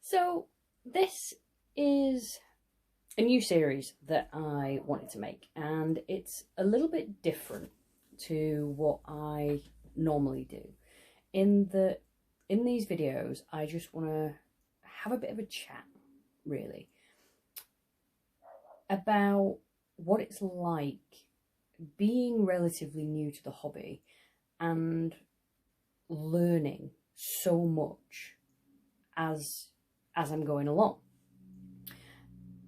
So this is a new series that I wanted to make, and it's a little bit different to what I normally do. In these videos, I just want to have a bit of a chat, really, about what it's like being relatively new to the hobby and learning so much as I'm going along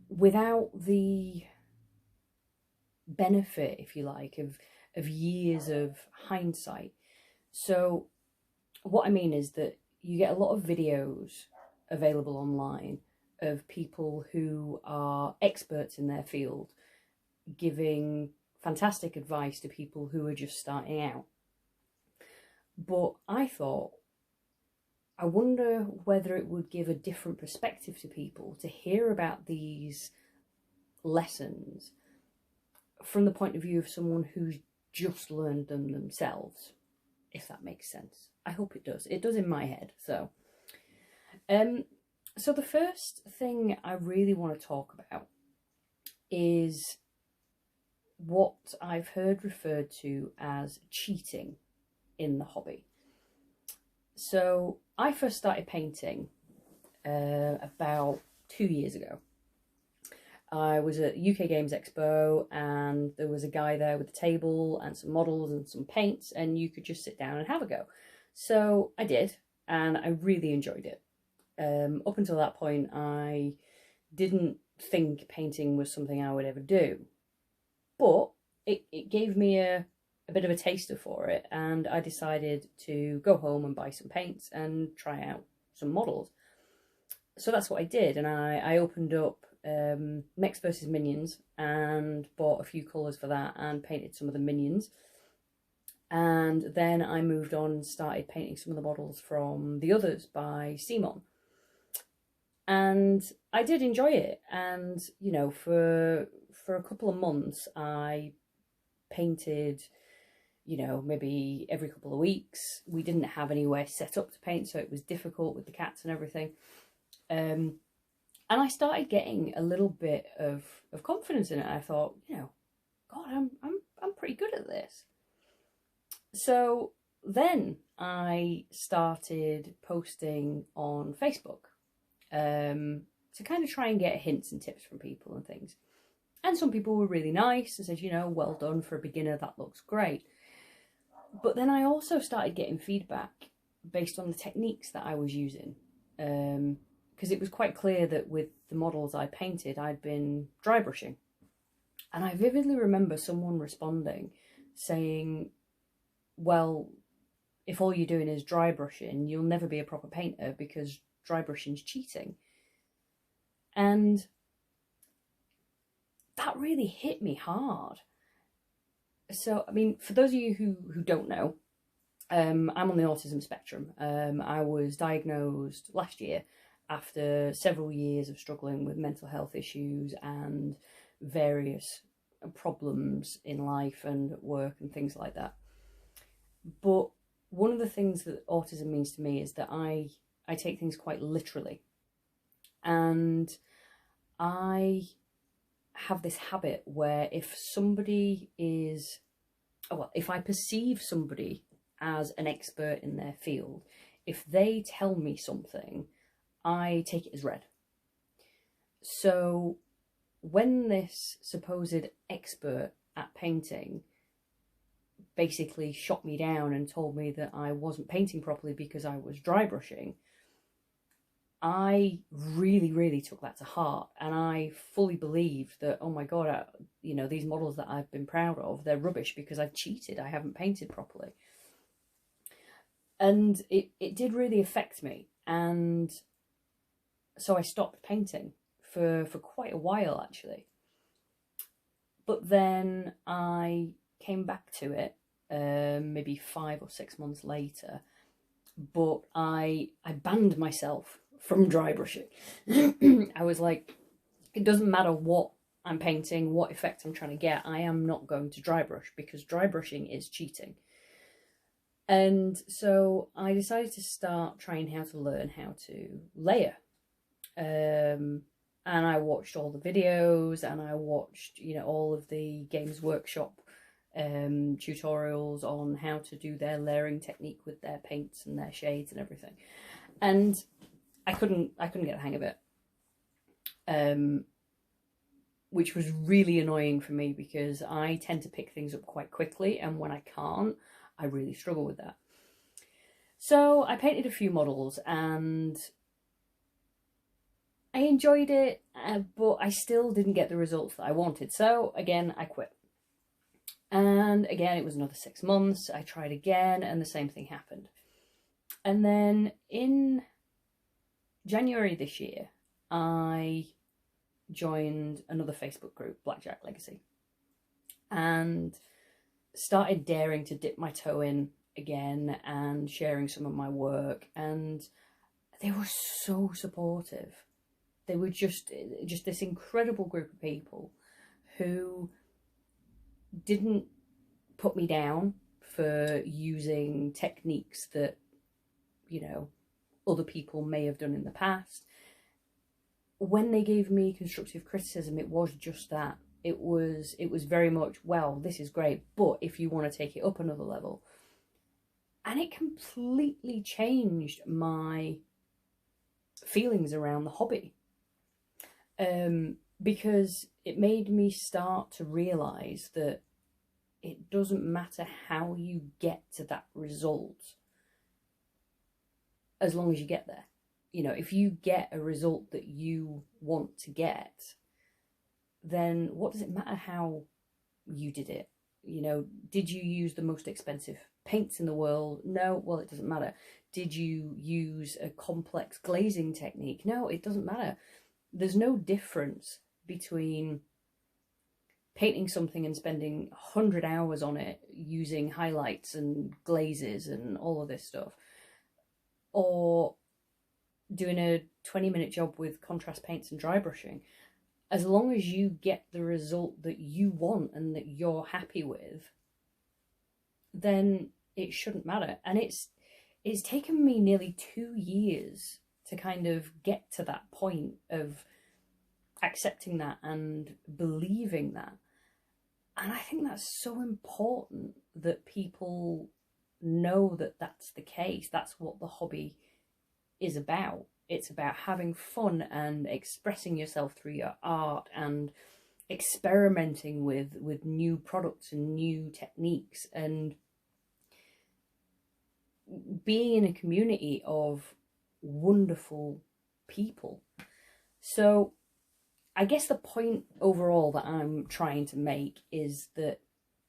without the benefit, if you like, of years of hindsight. So what I mean is that you get a lot of videos available online of people who are experts in their field giving fantastic advice to people who are just starting out. But I thought, I wonder whether it would give a different perspective to people to hear about these lessons from the point of view of someone who's just learned them themselves, if that makes sense. I hope it does. It does in my head. So the first thing I really want to talk about is what I've heard referred to as cheating in the hobby. So I first started painting about 2 years ago. I was at UK Games Expo and there was a guy there with a table and some models and some paints, and you could just sit down and have a go. So I did, and I really enjoyed it. Up until that point, I didn't think painting was something I would ever do, but it gave me a bit of a taster for it, and I decided to go home and buy some paints and try out some models. So that's what I did, and I opened up Mechs vs Minions and bought a few colours for that and painted some of the minions. And then I moved on and started painting some of the models from The Others by CMON. And I did enjoy it, and you know, for a couple of months I painted, you know, maybe every couple of weeks. We didn't have anywhere set up to paint, so it was difficult with the cats and everything. And I started getting a little bit of confidence in it. I thought, you know, God, I'm pretty good at this. So then I started posting on Facebook to kind of try and get hints and tips from people and things. And some people were really nice and said, you know, well done for a beginner, that looks great. But then I also started getting feedback based on the techniques that I was using. Because it was quite clear that with the models I painted, I'd been dry brushing. And I vividly remember someone responding saying, well, if all you're doing is dry brushing, you'll never be a proper painter because dry brushing's cheating. And that really hit me hard. So, I mean, for those of you who don't know, I'm on the autism spectrum. I was diagnosed last year after several years of struggling with mental health issues and various problems in life and at work and things like that. But one of the things that autism means to me is that I take things quite literally. And I have this habit where if somebody is, well, if I perceive somebody as an expert in their field, if they tell me something, I take it as read. So when this supposed expert at painting basically shot me down and told me that I wasn't painting properly because I was dry brushing, I really took that to heart, and I fully believed that, oh my God, you know, these models that I've been proud of, they're rubbish because I've cheated, I haven't painted properly. And it did really affect me, and so I stopped painting for quite a while, actually. But then I came back to it maybe 5 or 6 months later, but I banned myself from dry brushing. I was like, it doesn't matter what I'm painting, what effect I'm trying to get, I am not going to dry brush because dry brushing is cheating. And so I decided to start trying how to learn how to layer and I watched all the videos, and I watched, you know, all of the Games Workshop tutorials on how to do their layering technique with their paints and their shades and everything, and I couldn't get the hang of it, which was really annoying for me because I tend to pick things up quite quickly, and when I can't, I really struggle with that. So I painted a few models and I enjoyed it, but I still didn't get the results that I wanted. So again, I quit. And again, it was another 6 months. I tried again and the same thing happened. And then in January this year, I joined another Facebook group, Blackjack Legacy, and started daring to dip my toe in again and sharing some of my work. And they were so supportive. They were just this incredible group of people who didn't put me down for using techniques that, you know, other people may have done in the past. When they gave me constructive criticism, it was just that. It was very much, well, this is great, but if you want to take it up another level. And it completely changed my feelings around the hobby. Because it made me start to realise that it doesn't matter how you get to that result, as long as you get there. You know, if you get a result that you want to get, then what does it matter how you did it? You know, did you use the most expensive paints in the world? No, well, it doesn't matter. Did you use a complex glazing technique? No, it doesn't matter. There's no difference between painting something and spending 100 hours on it using highlights and glazes and all of this stuff, or doing a 20-minute job with contrast paints and dry brushing. As long as you get the result that you want and that you're happy with, then it shouldn't matter. And it's taken me nearly 2 years to kind of get to that point of accepting that and believing that. And I think that's so important that people know that that's the case. That's what the hobby is about. It's about having fun and expressing yourself through your art and experimenting with new products and new techniques and being in a community of wonderful people. So I guess the point overall that I'm trying to make is that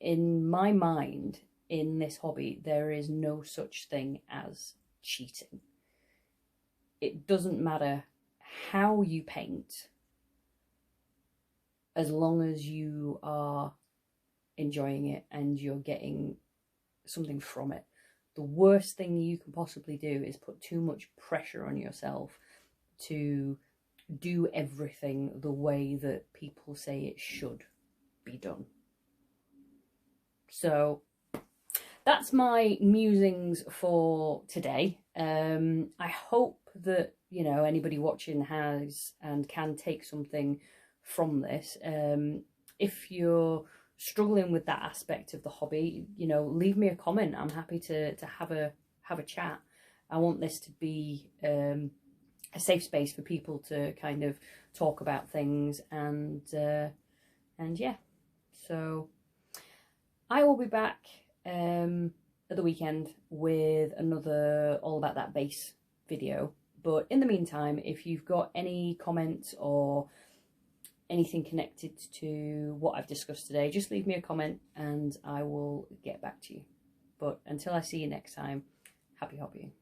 in my mind, in this hobby, there is no such thing as cheating. It doesn't matter how you paint, as long as you are enjoying it and you're getting something from it. The worst thing you can possibly do is put too much pressure on yourself to do everything the way that people say it should be done. So that's my musings for today. I hope that, you know, anybody watching has and can take something from this. If you're struggling with that aspect of the hobby, you know, leave me a comment. I'm happy to have a chat. I want this to be a safe space for people to kind of talk about things, and yeah. So I will be back at the weekend with another All About That Bass video. But in the meantime, if you've got any comments or anything connected to what I've discussed today, just leave me a comment and I will get back to you. But until I see you next time, happy hobbying.